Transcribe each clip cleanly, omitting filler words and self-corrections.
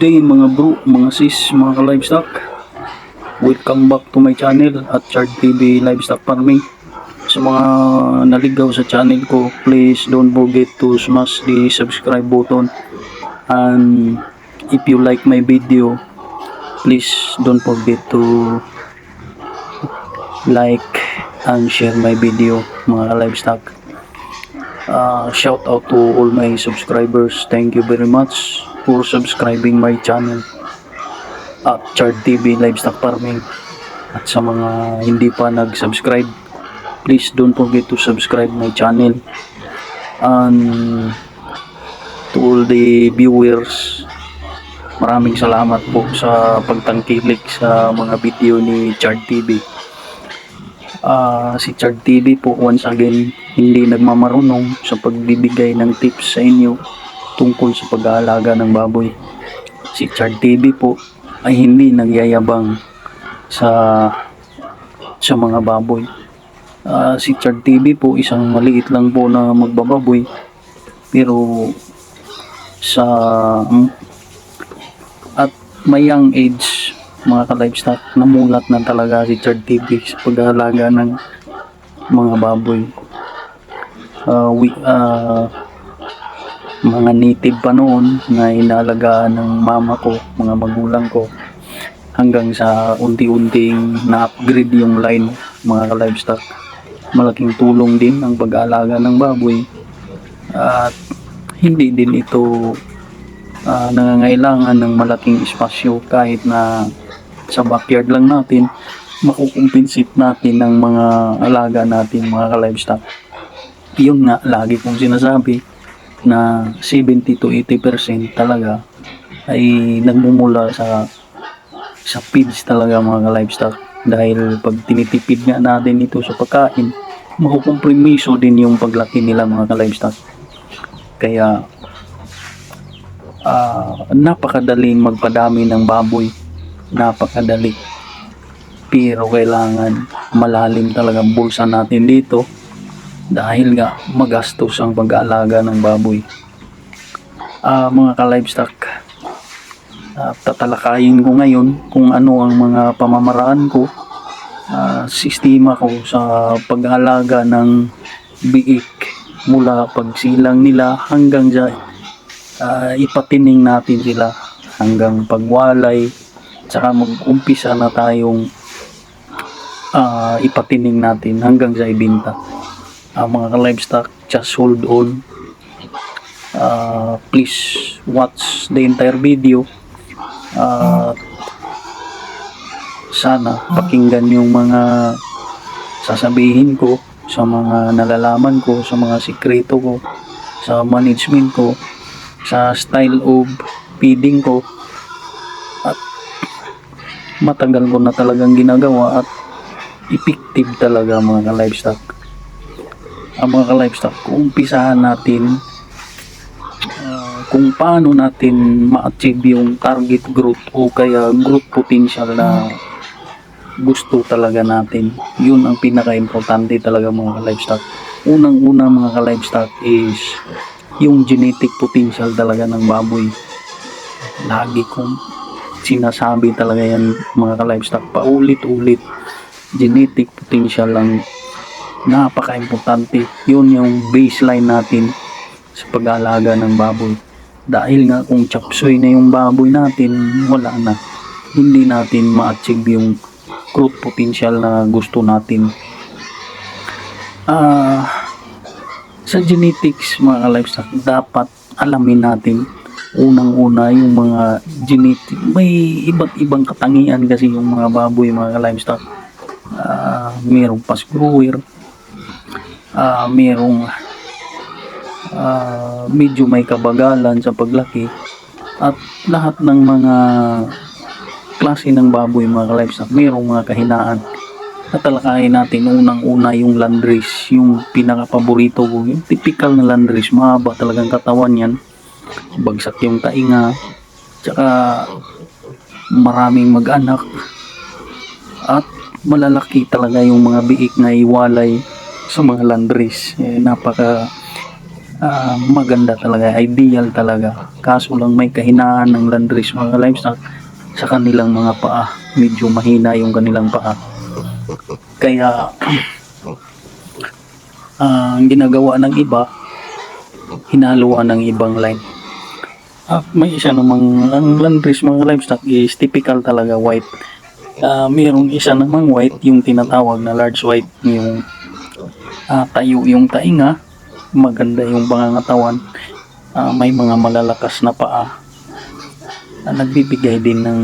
day mga bro, mga sis, mga ka-livestock. Welcome back to my channel at Chard TV Livestock Farming. Sa mga naligaw sa channel ko, please don't forget to smash the subscribe button. And if you like my video, please don't forget to like and share my video, mga ka-livestock. Shout out to all my subscribers. Thank you very much for subscribing my channel at Chard TV Livestock Farming. At sa mga hindi pa nag-subscribe, please don't forget to subscribe my channel. And to all the viewers, maraming salamat po sa pagtangkilik sa mga video ni Chard TV. Si Chard TV po once again hindi nagmamarunong sa pagbibigay ng tips sa inyo tungkol sa pag-aalaga ng baboy. Si Chard TV po ay hindi nagyayabang sa mga baboy. Si Chard TV po isang maliit lang po na magbababoy, pero sa at may young age, mga ka-livestock, namulat na talaga si Chard TV sa pag-aalaga ng mga baboy. Mga native pa noon na inaalagaan ng mama ko, mga magulang ko, hanggang sa unti-unting na-upgrade yung line, mga ka-livestock. Malaking tulong din ang pag-aalaga ng baboy at hindi din ito nangangailangan ng malaking espasyo. Kahit na sa backyard lang natin, makukumpensate natin ng mga alaga natin, mga ka-livestock. Yun nga, lagi kong sinasabi na 70 to 80% talaga ay nagmumula sa feeds talaga, mga ka-livestock. Dahil pag tinitipid nga natin ito sa pagkain, makukompromiso din yung paglaki nila, mga ka-livestock. Kaya napakadaling magpadami ng baboy, napakadali, pero kailangan malalim talaga ang bulsa natin dito, dahil nga magastos ang pag-aalaga ng baboy. Mga ka-livestock, tatalakayin ko ngayon kung ano ang mga pamamaraan ko, sistema ko sa pag-aalaga ng biik mula pagsilang nila hanggang ipatining natin sila, hanggang pagwalay, tsaka mag-umpisa na tayong ipatining natin hanggang sa ibinta. Mga ka-livestock, just hold on. Please watch the entire video. Sana pakinggan yung mga sasabihin ko, sa mga nalalaman ko, sa mga sikreto ko, sa management ko, sa style of feeding ko, at matagal ko na talagang ginagawa at effective talaga, mga ka-livestock. Mga ka-livestock, umpisahan natin kung paano natin ma-achieve yung target growth o kaya growth potential na gusto talaga natin. Yun ang pinaka-importante talaga, mga ka-livestock. Unang-una, mga ka-livestock, is yung genetic potential talaga ng baboy. Lagi kong sinasabi talaga yan, mga ka-livestock, paulit-ulit. Genetic potential lang, napaka-importante. Yun yung baseline natin sa pag-aalaga ng baboy. Dahil nga kung chapsoy na yung baboy natin, wala na. Hindi natin ma-achieve yung growth potential na gusto natin. Sa genetics, mga ka-livestock, dapat alamin natin unang-una yung mga genetic. May iba't ibang katangian kasi yung mga baboy, mga ka-livestock. Merong fast grower, merong medyo may kabagalan sa paglaki, at lahat ng mga klase ng baboy, mga ka-livestock, merong mga kahinaan. Tatalakayin natin unang-una yung landrace, yung pinaka-paborito ko, yung typical na landrace. Mahaba talagang katawan yan, bagsak yung tainga, tsaka maraming mag-anak, at malalaki talaga yung mga biik na iwalay sa mga landrace. Napaka maganda talaga, ideal talaga. Kaso lang may kahinaan ng landrace mga livestock sa kanilang mga paa. Medyo mahina yung kanilang paa. Kaya ang ginagawa ng iba, hinaluan ng ibang line. May isa namang ang landrace mga livestock is typical talaga white. Mayroong isa namang white, yung tinatawag na large white, yung tayo yung tainga, maganda yung pangangatawan, may mga malalakas na paa, nagbibigay din ng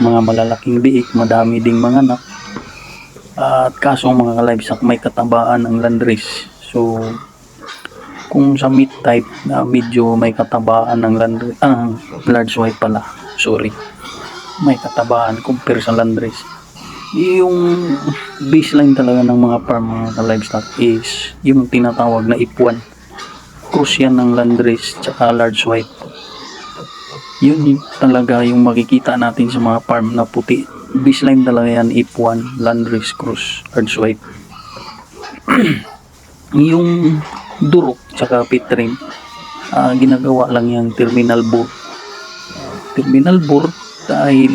mga malalaking biik, madami ding mga anak. At kaso mga livestock may katabaan ng landrace. So kung sa meat type na medyo may katabaan ng landrace, large white pala, sorry, may katabaan compare sa landrace. Yung baseline talaga ng mga farm mga livestock is yung tinatawag na F1. Cross yan ng landrace tsaka large white. Yun talaga yung makikita natin sa mga farm na puti. Baseline talaga yan, F1, landrace cross, large white. Yung durok tsaka pit trim, ginagawa lang yung terminal board. Terminal board dahil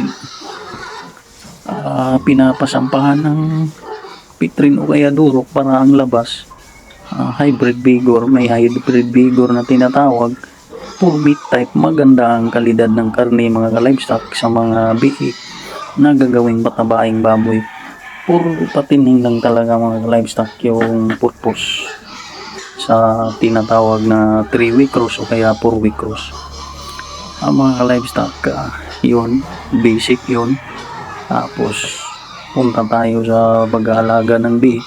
pinapasampahan ng pitrin o kaya durok para ang labas hybrid vigor, may hybrid vigor na tinatawag. For meat type, maganda ang kalidad ng karne mga livestock sa mga biik na gagawing patabaing baboy. For patining lang talaga mga livestock yung purpose sa tinatawag na 3-week cross o kaya 4-week cross. Ang mga livestock, yun, basic yun. Tapos punta tayo sa pag-aalaga ng biik.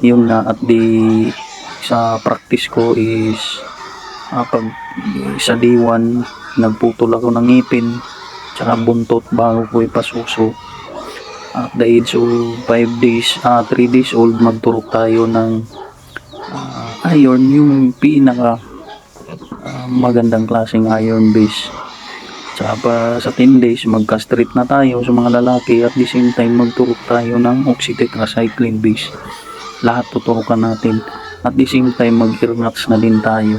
Yun na, at sa practice ko is pag sa day 1 nagputol ako ng ngipin tsaka buntot bago ko ipasuso. At the age of 3 days old, magturok tayo ng iron, yung pinaka magandang klaseng iron base. Tsaka pa sa 10 days mag-castrate na tayo sa mga lalaki, at the same time magturok tayo ng oxytetracycline base. Lahat tuturukan natin, at the same time mag-hirnuts na din tayo.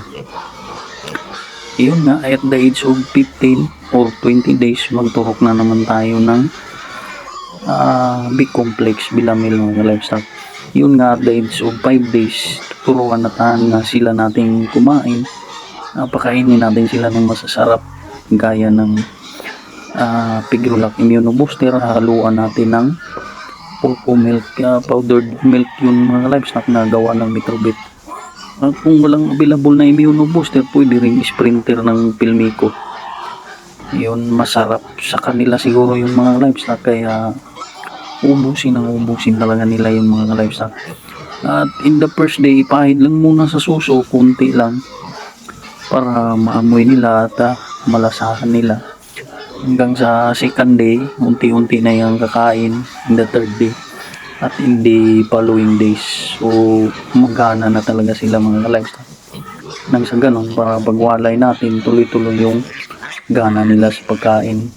Yun nga, at the age of 15 or 20 days magturok na naman tayo ng big complex bilamil mga livestock. Yun nga, at the age of 5 days tuturuan na sila nating kumain. Pakainin natin sila ng masasarap gaya ng Pigrulac Immunobooster. Haluan natin ng pulpo milk, powdered milk, yun mga livestock na gawa ng Microbit. Kung walang available na Immunobooster, pwede rin sprinter ng Pilmico. Yun, masarap sa kanila siguro yung mga livestock, kaya ubusin talaga nila yung mga livestock. At in the first day, ipahid lang muna sa suso, kunti lang, para maamoy nila at malasahan nila. Hanggang sa second day, unti-unti na yung kakain in the third day. At in the following days, so magana na talaga sila mga livestock. Nang sa ganun, para pagwalay natin, tuloy-tuloy yung gana nila sa pagkain.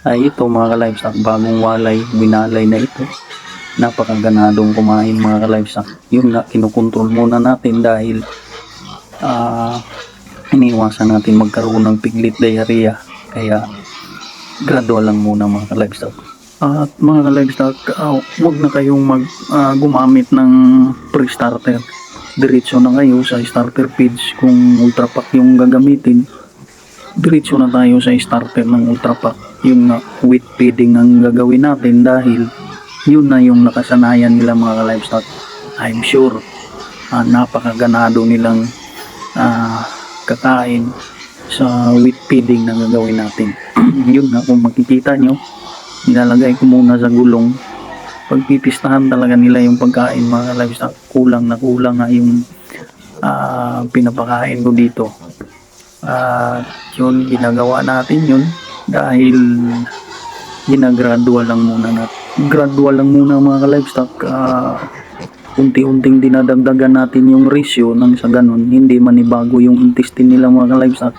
Ay ito mga livestock, bagong walay, winalay na ito. Napakaganadong kumain mga livestock. Yun nga, kinukontrol muna natin dahil iniwasan natin magkaroon ng piglet diarrhea, kaya gradual lang muna mga livestock. At mga livestock, huwag na kayong gumamit ng pre-starter. Diretso na kayo sa starter feeds. Kung ultra pack yung gagamitin, diretso na tayo sa starter ng ultra pack. Yung wheat feeding ang gagawin natin dahil yun na yung nakasanayan nila mga livestock. I'm sure napakaganado nilang kakain sa wheat feeding na gagawin natin. Yun na, kung makikita nyo, nilalagay ko muna sa gulong. Pagpipistahan talaga nila yung pagkain mga livestock. Kulang nga yung pinapakain ko dito. Yun, ginagawa natin yun dahil ginagradual lang muna mga livestock. Unti-unting dinadagdagan natin yung ratio nang sa ganun hindi manibago yung intestine nila mga livestock,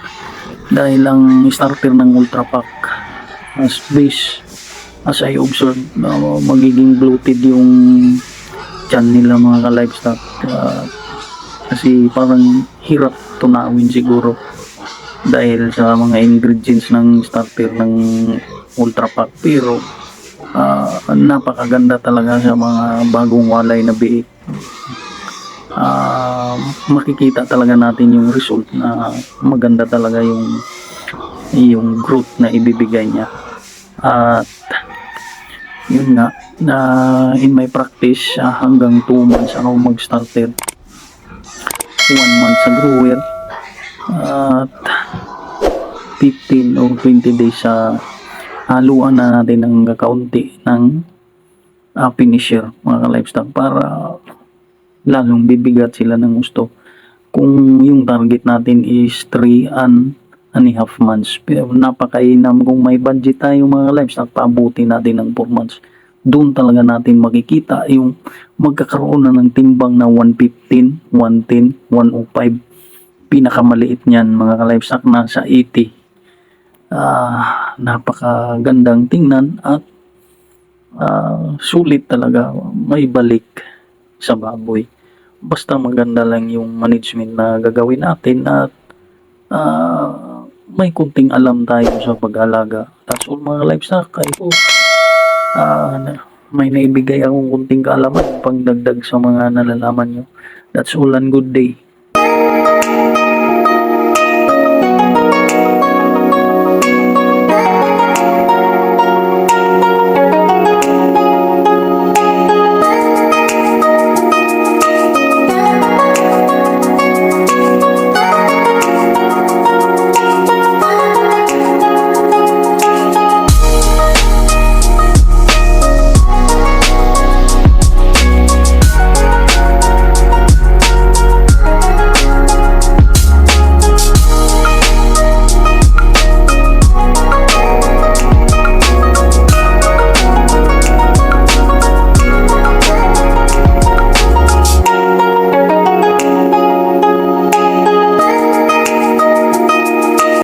dahil ang starter ng ultra pack as base, as I observe, magiging bloated yung tiyan nila mga livestock. Kasi parang hirap tunawin siguro dahil sa mga ingredients ng starter ng Ultra Pack, pero napakaganda talaga sa mga bagong walay na biik. Makikita talaga natin yung result na maganda talaga yung growth na ibibigay niya. At yun nga, na in my practice, hanggang 2 months ako mag-starter, 1 month sa grower, at 15 or 20 days sa haluan na natin ng kakaunti ng finisher, mga livestock, para lalong bibigat sila ng gusto. Kung yung target natin is 3.5 months, pero napakainam kung may budget tayo mga livestock, paabuti natin ng 4 months. Doon talaga natin makikita yung magkakaroon na ng timbang na 115, 110, 105. Pinakamaliit niyan mga livestock nasa 80. Napakagandang tingnan at sulit talaga, may balik sa baboy. Basta maganda lang yung management na gagawin natin at may kunting alam tayo sa pag-alaga. That's all mga livestock. Ay po, may naibigay akong kunting kaalaman pang dagdag sa mga nalalaman nyo. That's all and good day.